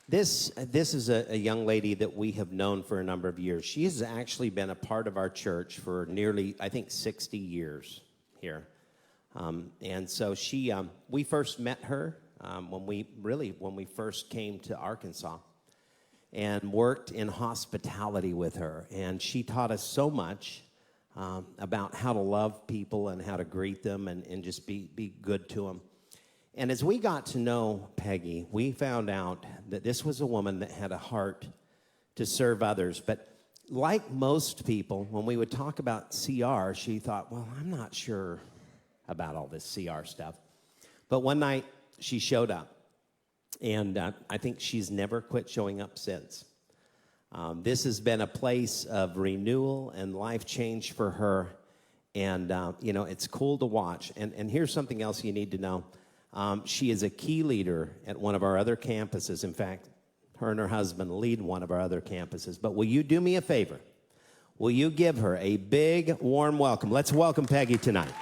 This is a young lady that we have known for a number of years. She has actually been a part of our church for nearly, I think, 60 years here. And so we first met her when we first came to Arkansas and worked in hospitality with her. And she taught us so much about how to love people and how to greet them and just be good to them. And as we got to know Peggy, we found out that this was a woman that had a heart to serve others. But like most people, when we would talk about CR, she thought, well, I'm not sure about all this CR stuff. But one night, she showed up. And I think she's never quit showing up since. This has been a place of renewal and life change for her. And, it's cool to watch. And here's something else you need to know. She is a key leader at one of our other campuses. In fact, her and her husband lead one of our other campuses. But will you do me a favor? Will you give her a big, warm welcome? Let's welcome Peggy tonight.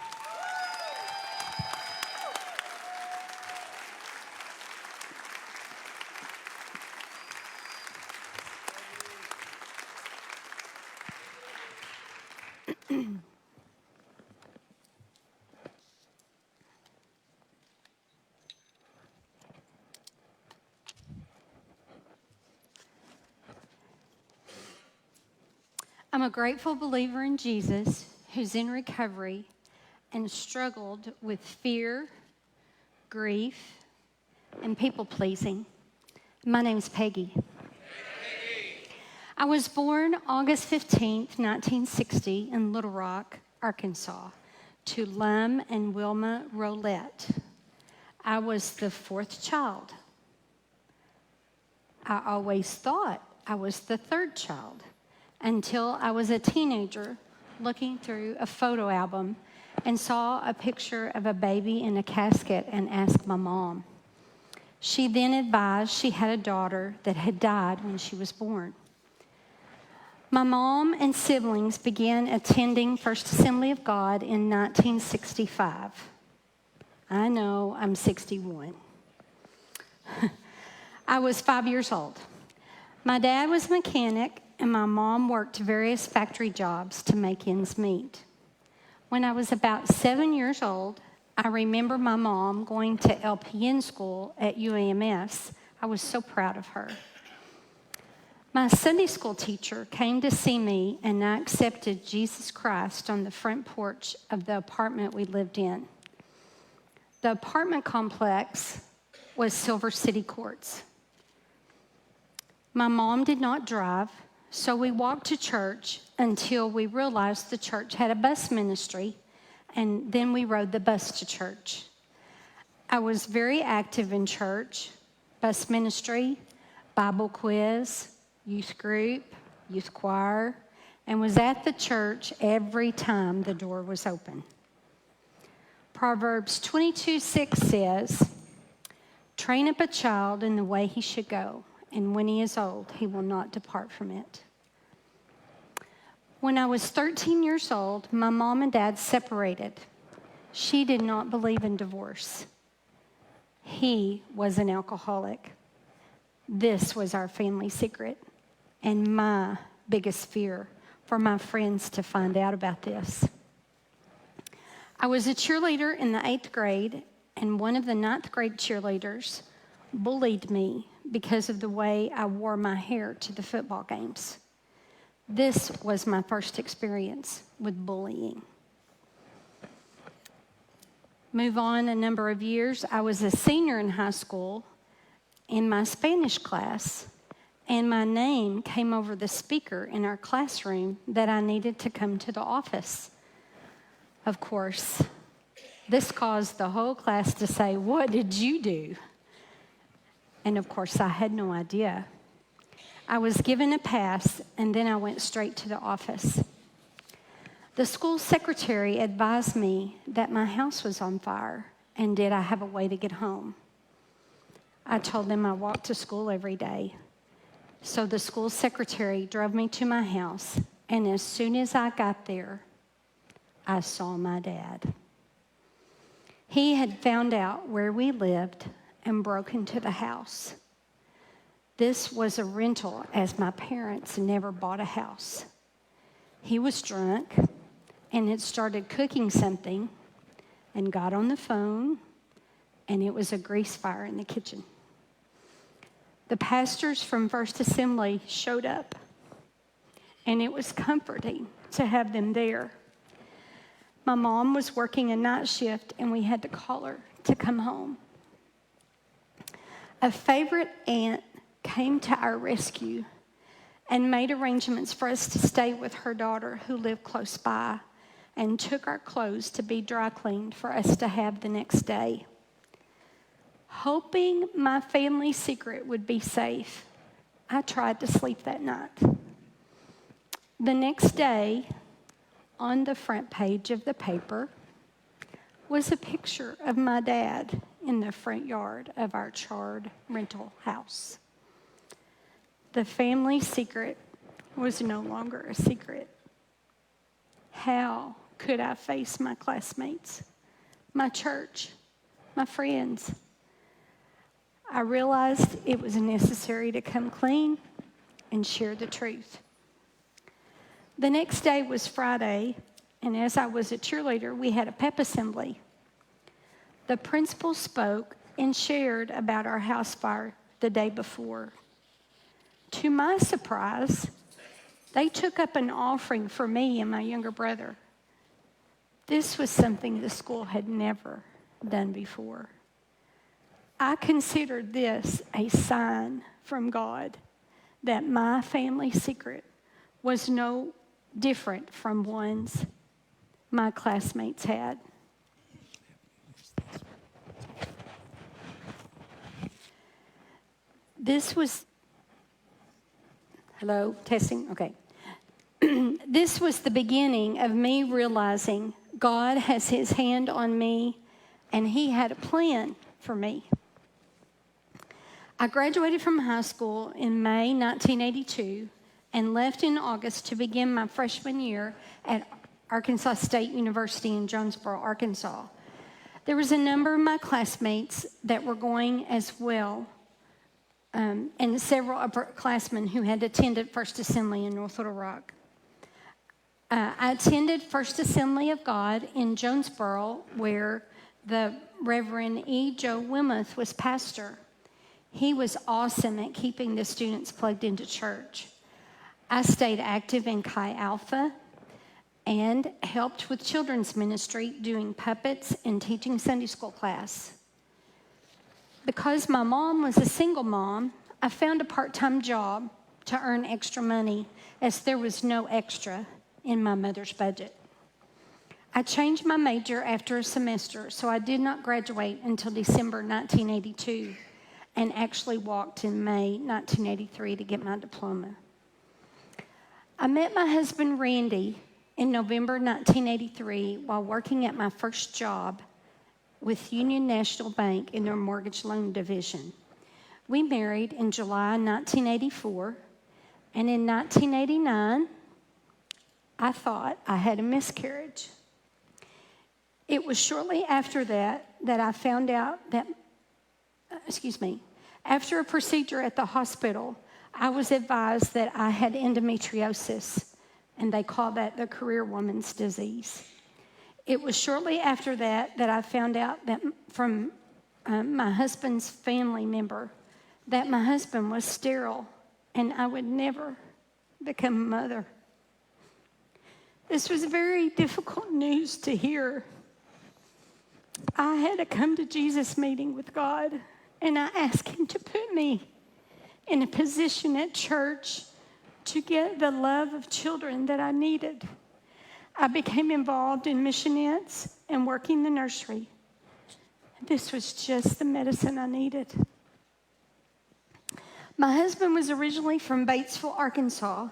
I'm a grateful believer in Jesus who's in recovery and struggled with fear, grief, and people-pleasing. My name's Peggy. I was born August 15th, 1960 in Little Rock, Arkansas, to Lum and Wilma Rolette. I was the fourth child. I always thought I was the third child, until I was a teenager looking through a photo album and saw a picture of a baby in a casket and asked my mom. She then advised she had a daughter that had died when she was born. My mom and siblings began attending First Assembly of God in 1965. I know, I'm 61. I was 5 years old. My dad was a mechanic, and my mom worked various factory jobs to make ends meet. When I was about 7 years old, I remember my mom going to LPN school at UAMS. I was so proud of her. My Sunday school teacher came to see me, and I accepted Jesus Christ on the front porch of the apartment we lived in. The apartment complex was Silver City Courts. My mom did not drive, so we walked to church until we realized the church had a bus ministry, and then we rode the bus to church. I was very active in church, bus ministry, Bible quiz, youth group, youth choir, and was at the church every time the door was open. Proverbs 22:6 says, "Train up a child in the way he should go, and when he is old, he will not depart from it." When I was 13 years old, my mom and dad separated. She did not believe in divorce. He was an alcoholic. This was our family secret, and my biggest fear for my friends to find out about this. I was a cheerleader in the 8th grade, and one of the 9th grade cheerleaders bullied me because of the way I wore my hair to the football games. This was my first experience with bullying. Move on a number of years. I was a senior in high school in my Spanish class, and my name came over the speaker in our classroom that I needed to come to the office. Of course, this caused the whole class to say, "What did you do?" And of course, I had no idea. I was given a pass, and then I went straight to the office. The school secretary advised me that my house was on fire, and did I have a way to get home? I told them I walked to school every day. So the school secretary drove me to my house, and as soon as I got there, I saw my dad. He had found out where we lived and broke into the house. This was a rental, as my parents never bought a house. He was drunk and had started cooking something and got on the phone, and it was a grease fire in the kitchen. The pastors from First Assembly showed up, and it was comforting to have them there. My mom was working a night shift, and we had to call her to come home. A favorite aunt came to our rescue and made arrangements for us to stay with her daughter who lived close by, and took our clothes to be dry cleaned for us to have the next day. Hoping my family secret would be safe, I tried to sleep that night. The next day, on the front page of the paper, was a picture of my dad in the front yard of our charred rental house. The family secret was no longer a secret. How could I face my classmates, my church, my friends? I realized it was necessary to come clean and share the truth. The next day was Friday, and as I was a cheerleader, we had a pep assembly. The principal spoke and shared about our house fire the day before. To my surprise, they took up an offering for me and my younger brother. This was something the school had never done before. I considered this a sign from God that my family secret was no different from ones my classmates had. This was, hello, testing, okay. This was the beginning of me realizing God has his hand on me and he had a plan for me. I graduated from high school in May 1982 and left in August to begin my freshman year at Arkansas State University in Jonesboro, Arkansas. There was a number of my classmates that were going as well, and several upperclassmen who had attended First Assembly in North Little Rock. I attended First Assembly of God in Jonesboro, where the Reverend E. Joe Wilmuth was pastor. He was awesome at keeping the students plugged into church. I stayed active in Chi Alpha and helped with children's ministry, doing puppets and teaching Sunday school class. Because my mom was a single mom, I found a part-time job to earn extra money, as there was no extra in my mother's budget. I changed my major after a semester, so I did not graduate until December 1982, and actually walked in May 1983 to get my diploma. I met my husband, Randy, in November 1983 while working at my first job with Union National Bank in their mortgage loan division. We married in July 1984, and in 1989, I thought I had a miscarriage. It was shortly after that I found out that, after a procedure at the hospital, I was advised that I had endometriosis, and they call that the career woman's disease. It was shortly after that I found out that from my husband's family member that my husband was sterile and I would never become a mother. This was very difficult news to hear. I had a come to Jesus meeting with God, and I asked him to put me in a position at church to get the love of children that I needed. I became involved in missionettes and working the nursery. This was just the medicine I needed. My husband was originally from Batesville, Arkansas,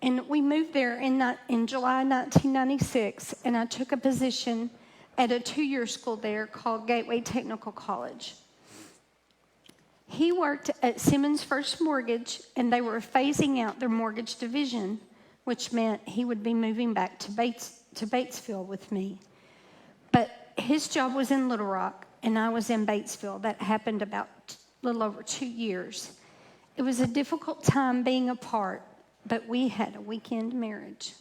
and we moved there in July 1996, and I took a position at a 2-year school there called Gateway Technical College. He worked at Simmons First Mortgage, and they were phasing out their mortgage division, which meant he would be moving back to Batesville with me. But his job was in Little Rock, and I was in Batesville. That happened about a little over 2 years. It was a difficult time being apart, but we had a weekend marriage.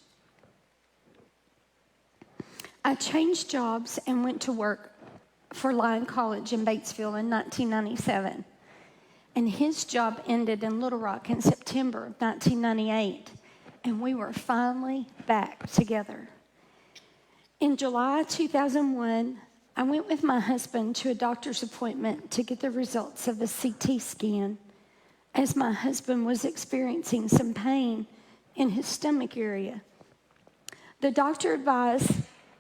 I changed jobs and went to work for Lyon College in Batesville in 1997. And his job ended in Little Rock in September of 1998. And we were finally back together. In July 2001, I went with my husband to a doctor's appointment to get the results of a CT scan, as my husband was experiencing some pain in his stomach area. The doctor advised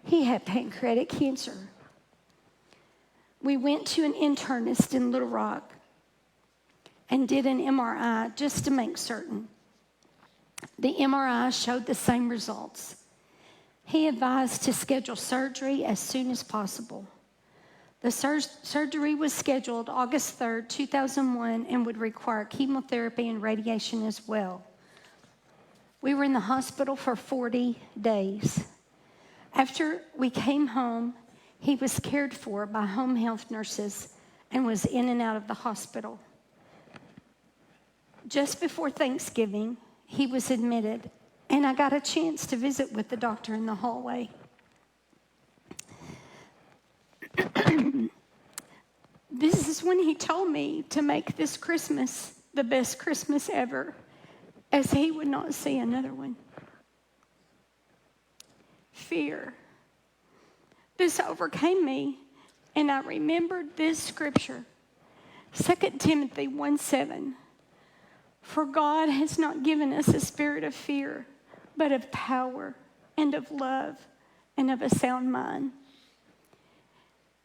he had pancreatic cancer. We went to an internist in Little Rock and did an MRI just to make certain. The MRI showed the same results. He advised to schedule surgery as soon as possible. The surgery was scheduled August 3rd, 2001, and would require chemotherapy and radiation as well. We were in the hospital for 40 days. After we came home, he was cared for by home health nurses and was in and out of the hospital. Just before Thanksgiving, he was admitted, and I got a chance to visit with the doctor in the hallway. This is when he told me to make this Christmas the best Christmas ever, as he would not see another one. Fear. This overcame me, and I remembered this scripture, 2 Timothy 1:7. For God has not given us a spirit of fear, but of power and of love and of a sound mind.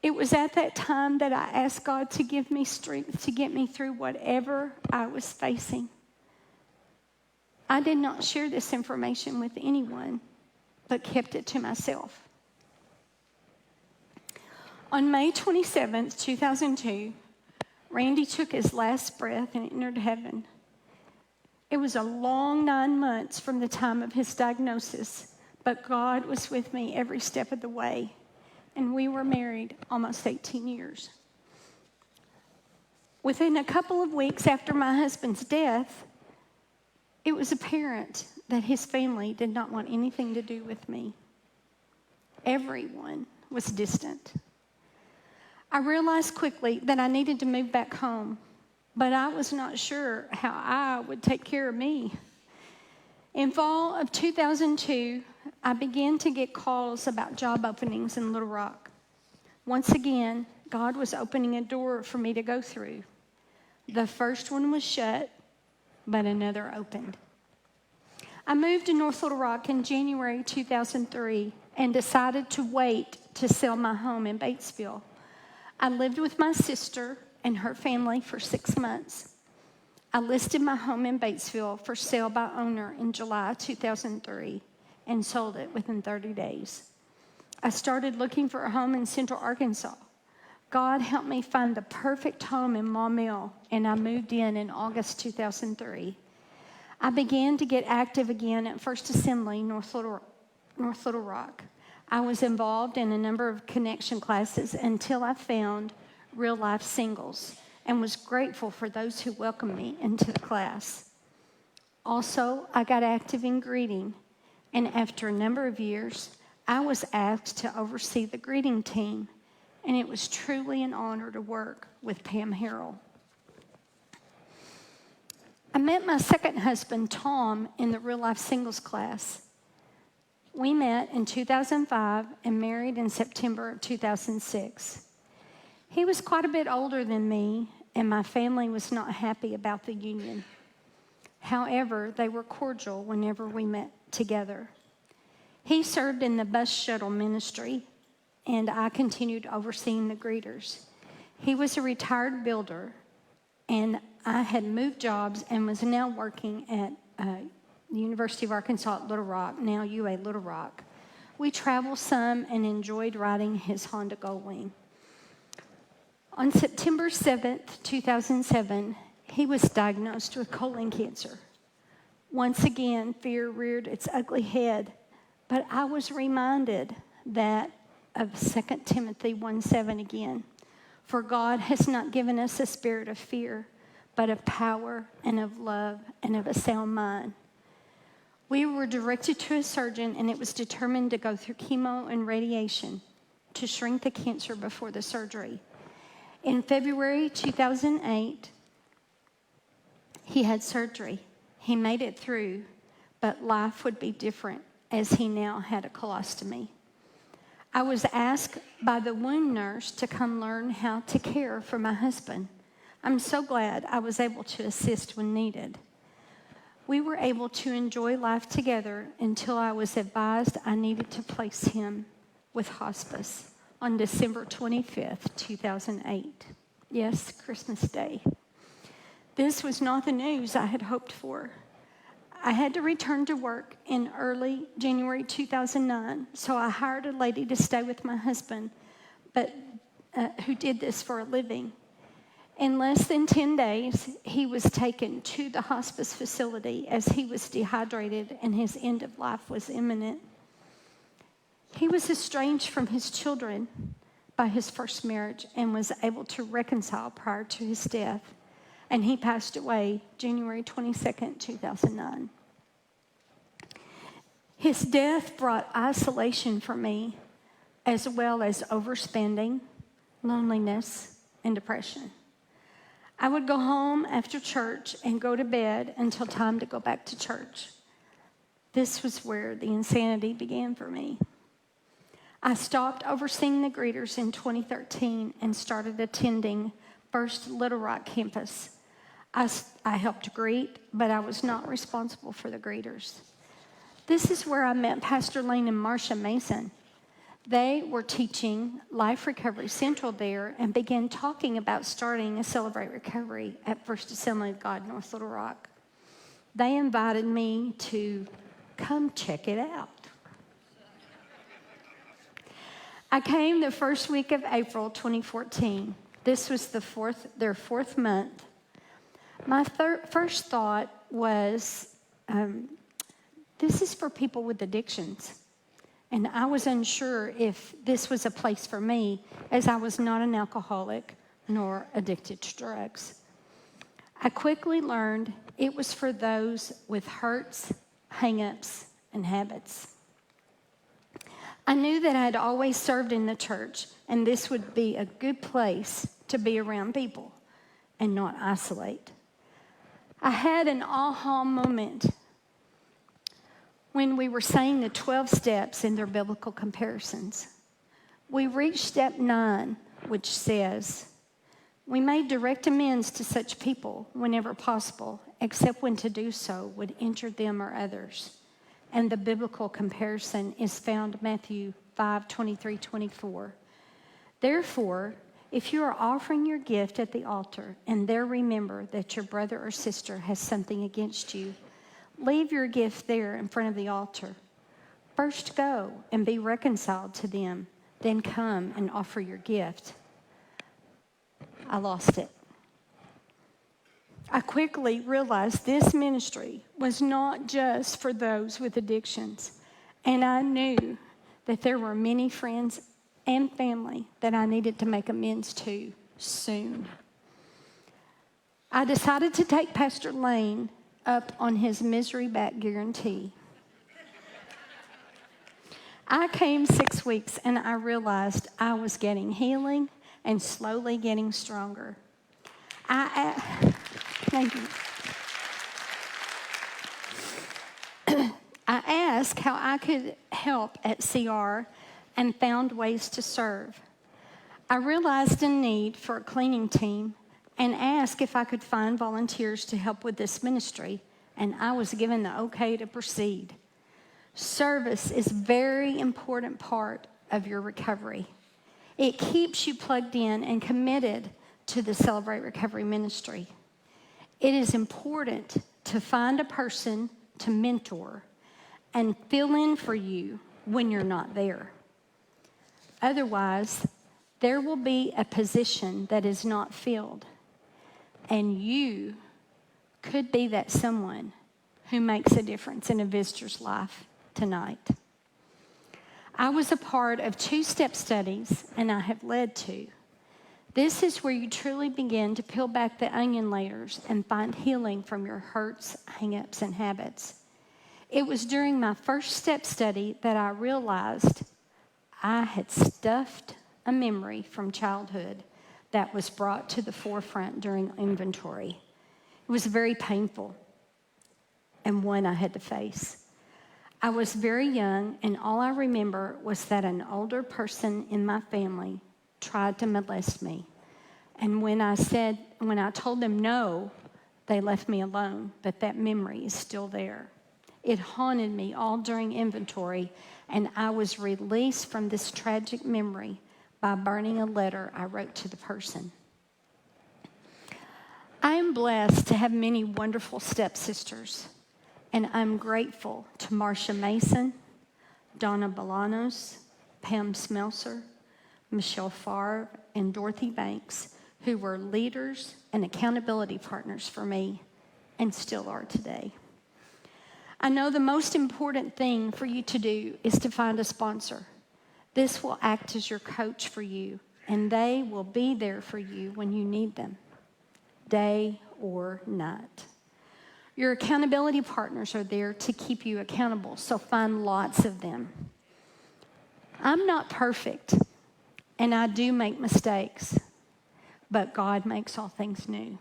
It was at that time that I asked God to give me strength to get me through whatever I was facing. I did not share this information with anyone, but kept it to myself. On May 27th, 2002, Randy took his last breath and entered heaven. It was a long 9 months from the time of his diagnosis, but God was with me every step of the way, and we were married almost 18 years. Within a couple of weeks after my husband's death, it was apparent that his family did not want anything to do with me. Everyone was distant. I realized quickly that I needed to move back home, but I was not sure how I would take care of me. In fall of 2002, I began to get calls about job openings in Little Rock. Once again, God was opening a door for me to go through. The first one was shut, but another opened. I moved to North Little Rock in January 2003 and decided to wait to sell my home in Batesville. I lived with my sister and her family for 6 months. I listed my home in Batesville for sale by owner in July 2003 and sold it within 30 days. I started looking for a home in Central Arkansas. God helped me find the perfect home in Maumelle, and I moved in August 2003. I began to get active again at First Assembly, North Little Rock. I was involved in a number of connection classes until I found Real Life Singles and was grateful for those who welcomed me into the class. Also, I got active in greeting, and after a number of years, I was asked to oversee the greeting team, and it was truly an honor to work with Pam Harrell. I met my second husband, Tom, in the Real Life Singles class. We met in 2005 and married in September of 2006. He was quite a bit older than me, and my family was not happy about the union. However, they were cordial whenever we met together. He served in the bus shuttle ministry, and I continued overseeing the greeters. He was a retired builder, and I had moved jobs and was now working at the University of Arkansas at Little Rock, now UA Little Rock. We traveled some and enjoyed riding his Honda Goldwing. On September 7th, 2007, he was diagnosed with colon cancer. Once again, fear reared its ugly head, but I was reminded that of 2 Timothy 1:7 again. For God has not given us a spirit of fear, but of power and of love and of a sound mind. We were directed to a surgeon, and it was determined to go through chemo and radiation to shrink the cancer before the surgery. In February 2008, he had surgery. He made it through, but life would be different as he now had a colostomy. I was asked by the wound nurse to come learn how to care for my husband. I'm so glad I was able to assist when needed. We were able to enjoy life together until I was advised I needed to place him with hospice on December 25th, 2008. Yes, Christmas Day. This was not the news I had hoped for. I had to return to work in early January 2009, so I hired a lady to stay with my husband, but who did this for a living. In less than 10 days, he was taken to the hospice facility as he was dehydrated and his end of life was imminent. He was estranged from his children by his first marriage and was able to reconcile prior to his death. And he passed away January 22nd, 2009. His death brought isolation for me, as well as overspending, loneliness, and depression. I would go home after church and go to bed until time to go back to church. This was where the insanity began for me. I stopped overseeing the greeters in 2013 and started attending First Little Rock campus. I helped greet, but I was not responsible for the greeters. This is where I met Pastor Lane and Marcia Mason. They were teaching Life Recovery Central there and began talking about starting a Celebrate Recovery at First Assembly of God, North Little Rock. They invited me to come check it out. I came the first week of April 2014. This was their fourth month. My first thought was, this is for people with addictions. And I was unsure if this was a place for me, as I was not an alcoholic nor addicted to drugs. I quickly learned it was for those with hurts, hang-ups, and habits. I knew that I had always served in the church, and this would be a good place to be around people and not isolate. I had an aha moment when we were saying the 12 steps in their biblical comparisons. We reached step 9, which says, we may direct amends to such people whenever possible, except when to do so would injure them or others. And the biblical comparison is found in Matthew 5:23-24. Therefore, if you are offering your gift at the altar and there remember that your brother or sister has something against you, leave your gift there in front of the altar. First go and be reconciled to them, then come and offer your gift. I lost it. I quickly realized this ministry was not just for those with addictions, and I knew that there were many friends and family that I needed to make amends to soon. I decided to take Pastor Lane up on his misery back guarantee. I came 6 weeks and I realized I was getting healing and slowly getting stronger. Thank you. I asked how I could help at CR and found ways to serve. I realized a need for a cleaning team and asked if I could find volunteers to help with this ministry, and I was given the okay to proceed. Service is a very important part of your recovery. It keeps you plugged in and committed to the Celebrate Recovery ministry. It is important to find a person to mentor and fill in for you when you're not there. Otherwise, there will be a position that is not filled, and you could be that someone who makes a difference in a visitor's life tonight. I was a part of 2 step studies, and I have led 2. This is where you truly begin to peel back the onion layers and find healing from your hurts, hang-ups, and habits. It was during my first step study that I realized I had stuffed a memory from childhood that was brought to the forefront during inventory. It was very painful and one I had to face. I was very young, and all I remember was that an older person in my family tried to molest me. And when I told them no, they left me alone, but that memory is still there. It haunted me all during inventory, and I was released from this tragic memory by burning a letter I wrote to the person. I am blessed to have many wonderful stepsisters, and I'm grateful to Marcia Mason, Donna Bolanos, Pam Smelser, Michelle Favre, and Dorothy Banks, who were leaders and accountability partners for me and still are today. I know the most important thing for you to do is to find a sponsor. This will act as your coach for you, and they will be there for you when you need them, day or night. Your accountability partners are there to keep you accountable, so find lots of them. I'm not perfect, and I do make mistakes, but God makes all things new.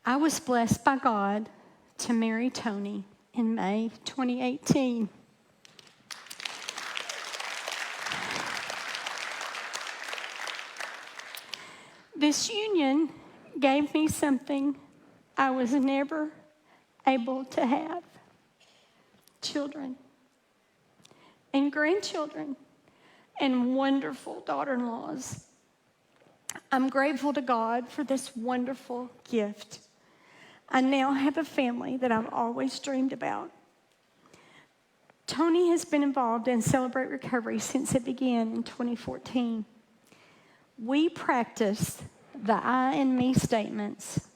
I was blessed by God to marry Tony in May 2018. This union gave me something I was never able to have: children and grandchildren and wonderful daughter-in-laws. I'm grateful to God for this wonderful gift. I now have a family that I've always dreamed about. Tony has been involved in Celebrate Recovery since it began in 2014. We practice the I and me statements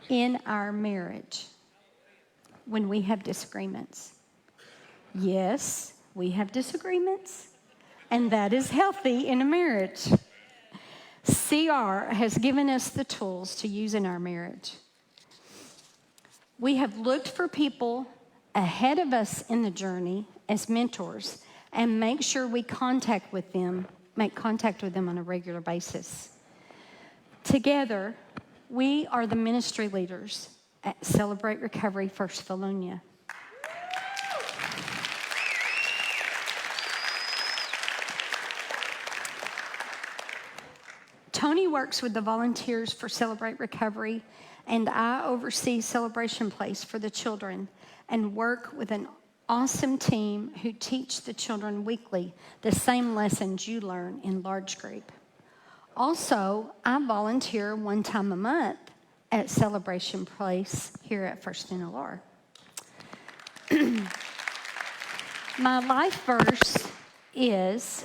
in our marriage when we have disagreements. Yes, we have disagreements, and that is healthy in a marriage. CR has given us the tools to use in our marriage. We have looked for people ahead of us in the journey as mentors and make sure we make contact with them on a regular basis. Together, we are the ministry leaders at Celebrate Recovery First Vilonia. Tony works with the volunteers for Celebrate Recovery, and I oversee Celebration Place for the children and work with an awesome team who teach the children weekly the same lessons you learn in large group. Also, I volunteer one time a month at Celebration Place here at First NLR. My life verse is,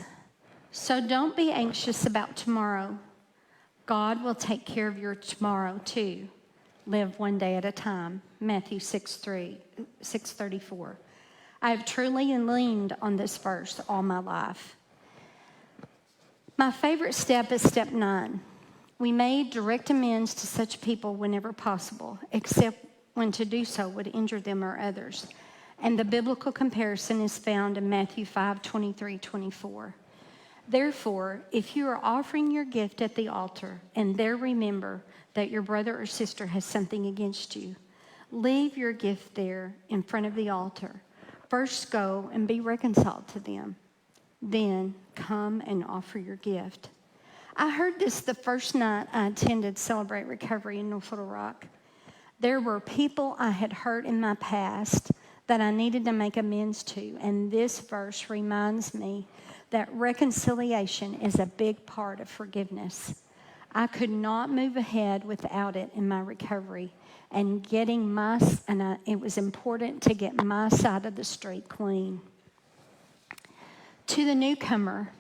so don't be anxious about tomorrow. God will take care of your tomorrow too. Live one day at a time. Matthew 6:34. I have truly leaned on this verse all my life. My favorite step is step 9. We may direct amends to such people whenever possible, except when to do so would injure them or others. And the biblical comparison is found in Matthew 5:23-24. Therefore, if you are offering your gift at the altar and there remember that your brother or sister has something against you, leave your gift there in front of the altar. First go and be reconciled to them. Then come and offer your gift. I heard this the first night I attended Celebrate Recovery in North Little Rock. There were people I had hurt in my past that I needed to make amends to, and this verse reminds me that reconciliation is a big part of forgiveness. I could not move ahead without it in my recovery, and it was important to get my side of the street clean. To the newcomer,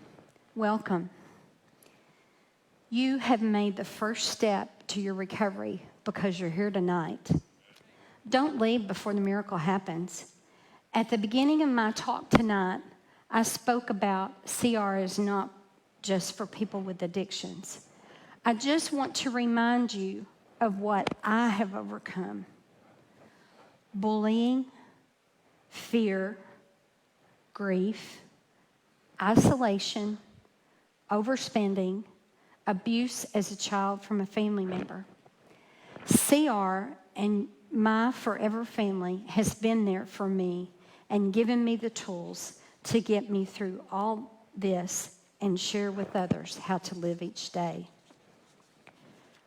welcome. You have made the first step to your recovery because you're here tonight. Don't leave before the miracle happens. At the beginning of my talk tonight, I spoke about CR is not just for people with addictions. I just want to remind you of what I have overcome: bullying, fear, grief, isolation, overspending, abuse as a child from a family member. CR and my forever family has been there for me and given me the tools to get me through all this and share with others how to live each day.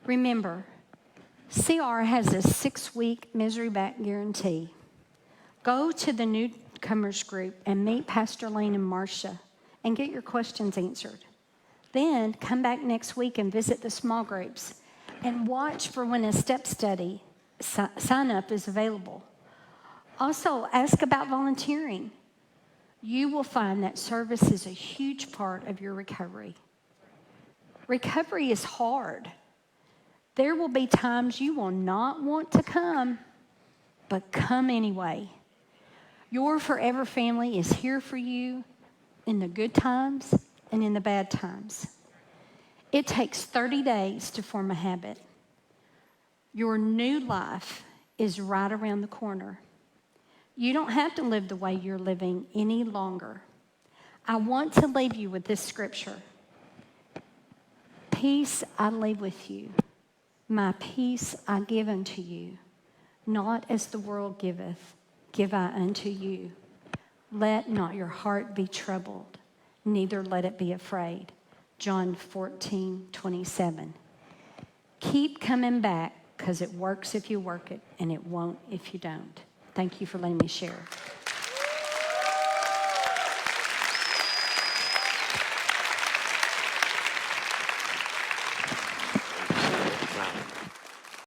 Remember, CR has a 6-week misery back guarantee. Go to the newcomers group and meet Pastor Lane and Marcia and get your questions answered. Then come back next week and visit the small groups and watch for when a step study sign up is available. Also, ask about volunteering. You will find that service is a huge part of your recovery. Recovery is hard. There will be times you will not want to come, but come anyway. Your forever family is here for you in the good times and in the bad times. It takes 30 days to form a habit. Your new life is right around the corner. You don't have to live the way you're living any longer. I want to leave you with this scripture. Peace I leave with you. My peace I give unto you. Not as the world giveth, give I unto you. Let not your heart be troubled, neither let it be afraid. John 14:27. Keep coming back, because it works if you work it, and it won't if you don't. Thank you for letting me share.